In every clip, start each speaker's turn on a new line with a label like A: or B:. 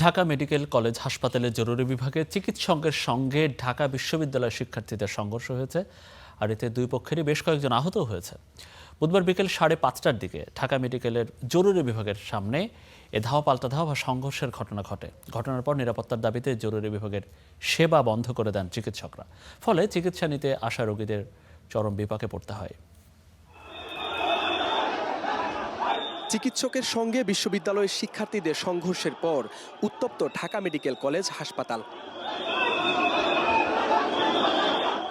A: Dhaka medical college হাসপাতালের জরুরি বিভাগে চিকিৎসকের সঙ্গে ঢাকা বিশ্ববিদ্যালয়ের শিক্ষার্থীদের সংঘর্ষ হয়েছে, আর এতে দুই পক্ষেরই বেশ কয়েকজন আহত হয়েছে। বুধবার বিকেল 5:30টার দিকে ঢাকা মেডিকেলের জরুরি বিভাগের সামনে এ ধাওয়া পাল্টা ধাওয়া বা সংঘর্ষের ঘটনা ঘটে। ঘটনার পর নিরাপত্তার দাবিতে জরুরি বিভাগের সেবা বন্ধ করে দেন চিকিৎসকরা। ফলে চিকিৎসা নিতে আসা রোগীদের চরম বিপাকে পড়তে হয়।
B: চিকিৎসকের সঙ্গে বিশ্ববিদ্যালয়ের শিক্ষার্থীদের সংঘর্ষের পর উত্তপ্ত ঢাকা মেডিকেল কলেজ হাসপাতাল।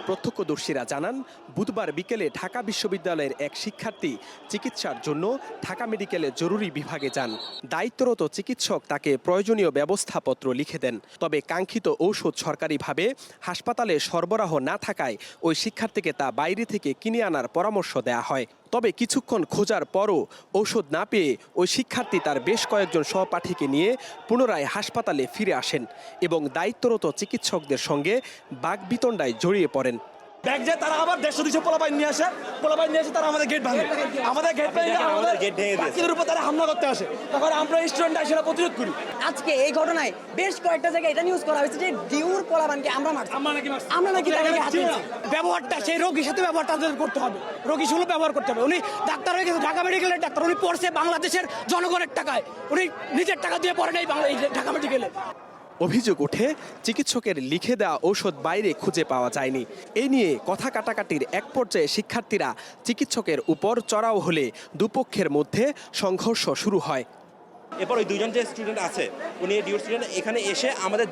B: প্রত্যক্ষদর্শীরা জানান, বুধবার বিকেলে ঢাকা বিশ্ববিদ্যালয়ের এক শিক্ষার্থী চিকিৎসার জন্য ঢাকা মেডিকেলের জরুরি বিভাগে যান। দায়িত্বরত চিকিৎসক তাকে প্রয়োজনীয় ব্যবস্থাপত্র লিখে দেন। তবে কাঙ্ক্ষিত ঔষধ সরকারিভাবে হাসপাতালে সরবরাহ না থাকায় ওই শিক্ষার্থীকে তা বাইরে থেকে কিনে আনার পরামর্শ দেওয়া হয়। তবে কিছুক্ষণ খোঁজার পরও ঔষধ না পেয়ে ওই শিক্ষার্থী তার বেশ কয়েকজন সহপাঠীকে নিয়ে পুনরায় হাসপাতালে ফিরে আসেন এবং দায়িত্বরত চিকিৎসকদের সঙ্গে বাকবিতণ্ডায় জড়িয়ে পড়েন।
C: ব্যাগ যে তারা আবার 150-200 পোলাপাইন নিয়ে আসে তারা আমাদের গেট ভাঙে, আমাদের গেট ভেঙে আমাদের বাকিদের উপর তারা হামলা করতে আসে। তখন আমরা স্টুডেন্টরা সেটা প্রতিরোধ করি।
D: আজকে এই ঘটনায় বেশ কয়েকটা জায়গায় এটা নিউজ করা হয়েছে যে ডিউর পোলাপানকে আমরা মারছি, আমরা নাকি তাকে হাত দিয়েছি।
C: ব্যবহারটা সেই রোগীর সাথে ব্যবহারটা করতে হবে, রোগী শুনে ব্যবহার করতে হবে। উনি ডাক্তার হয়ে গেছে, ঢাকা মেডিকেলের ডাক্তার, উনি পড়ছে বাংলাদেশের জনগণের টাকায়, উনি নিজের টাকা দিয়ে পড়ে নাই ঢাকা মেডিকেলে।
B: অভিযোগ ওঠে, চিকিৎসকের লিখে দেওয়া ঔষধ বাইরে খুঁজে পাওয়া যায়নি। এই নিয়ে কথা কাটাকাটির এক পর্যায়ে শিক্ষার্থীরা চিকিৎসকের উপর চড়াও হলে দুপক্ষের মধ্যে সংঘর্ষ শুরু হয়।
E: এরপর ওই দুজন যে স্টুডেন্ট আছে, উনি ডিউর স্টুডেন্ট, এখানে এসে আমাদের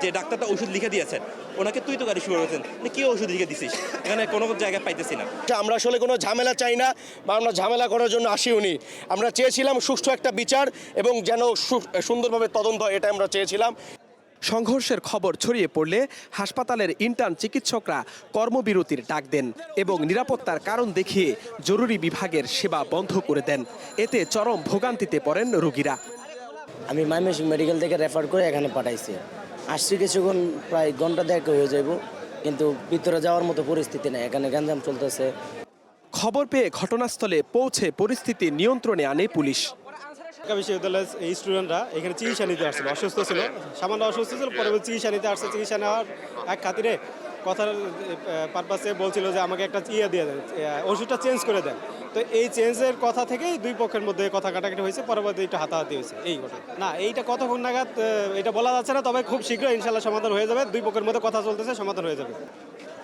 E: যে ডাক্তারটা ওষুধ লিখে দিয়েছেন ওনাকে তুই তো গাড়ি শুরু করেছেন, কি ওষুধ লিখে দিছিস, এখানে কোনো জায়গায় পাইতেছি না।
F: আমরা আসলে কোনো ঝামেলা চাই না বা আমরা ঝামেলা করার জন্য আসিওনি। আমরা চেয়েছিলাম সুষ্ঠু একটা বিচার এবং যেন সুন্দরভাবে তদন্ত হয়, এটা আমরা চেয়েছিলাম।
B: সংঘর্ষের খবর ছড়িয়ে পড়লে হাসপাতালের ইন্টার্ন চিকিৎসকরা কর্মবিরতির ডাক দেন এবং নিরাপত্তার কারণ দেখিয়ে জরুরি বিভাগের সেবা বন্ধ করে দেন। এতে চরম ভোগান্তিতে পড়েন রোগীরা।
G: আমি ময়মনসিংহ মেডিকেল থেকে রেফার করে এখানে পাঠাইছি। আসছি কিছুক্ষণ, প্রায় ঘন্টা দেড় হয়ে যাব, কিন্তু ভিতরে যাওয়ার মতো পরিস্থিতি নেই, এখানে গ্যাঞ্জাম চলতেছে।
B: খবর পেয়ে ঘটনাস্থলে পৌঁছে পরিস্থিতি নিয়ন্ত্রণে আনে পুলিশ।
H: ঢাকা বিশ্ববিদ্যালয়ের এই স্টুডেন্টরা এখানে চিকিৎসা নিতে আসছিল, অসুস্থ ছিল, সামান্য অসুস্থ ছিল, পরে চিকিৎসা নিতে আসছে। চিকিৎসা নেওয়ার এক খাতিরে কথার পারপাসে বলছিল যে আমাকে একটা দিয়ে দেন, ওষুধটা চেঞ্জ করে দেন। তো এই চেঞ্জের কথা থেকেই দুই পক্ষের মধ্যে কথা কাটাকাটি হয়েছে, পরবর্তী একটু হাতাহাতি হয়েছে। এই ঘটনা না, এইটা কতক্ষণ নাগাদ এটা বলা যাচ্ছে না, তবে খুব শীঘ্রই ইনশাল্লাহ সমাধান হয়ে যাবে। দুই পক্ষের মধ্যে কথা চলতেছে, সমাধান হয়ে যাবে।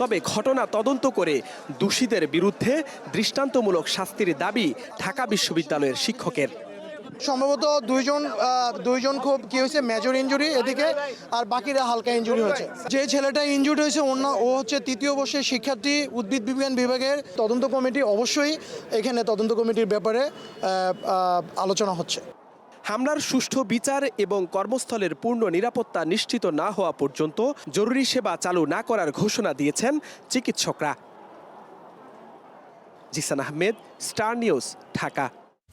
B: তবে ঘটনা তদন্ত করে দোষীদের বিরুদ্ধে দৃষ্টান্তমূলক শাস্তির দাবি ঢাকা বিশ্ববিদ্যালয়ের শিক্ষকের।
I: সম্ভবত দুইজন খুব কি হয়েছে, মেজর ইনজুরি এদিকে, আর বাকিরা হালকা ইনজুরি হয়েছে। যে ছেলেটা ইনজুরি হয়েছে ও হচ্ছে 3য় বর্ষের শিক্ষার্থী, উদ্ভিদ বিজ্ঞান বিভাগের। তদন্ত কমিটি অবশ্যই এখানে তদন্ত কমিটির ব্যাপারে আলোচনা হচ্ছে।
B: হামলার সুষ্ঠু বিচার এবং কর্মস্থলের পূর্ণ নিরাপত্তা নিশ্চিত না হওয়া পর্যন্ত জরুরি সেবা চালু না করার ঘোষণা দিয়েছেন চিকিৎসকরা। Jisan Ahmed, star news, Dhaka.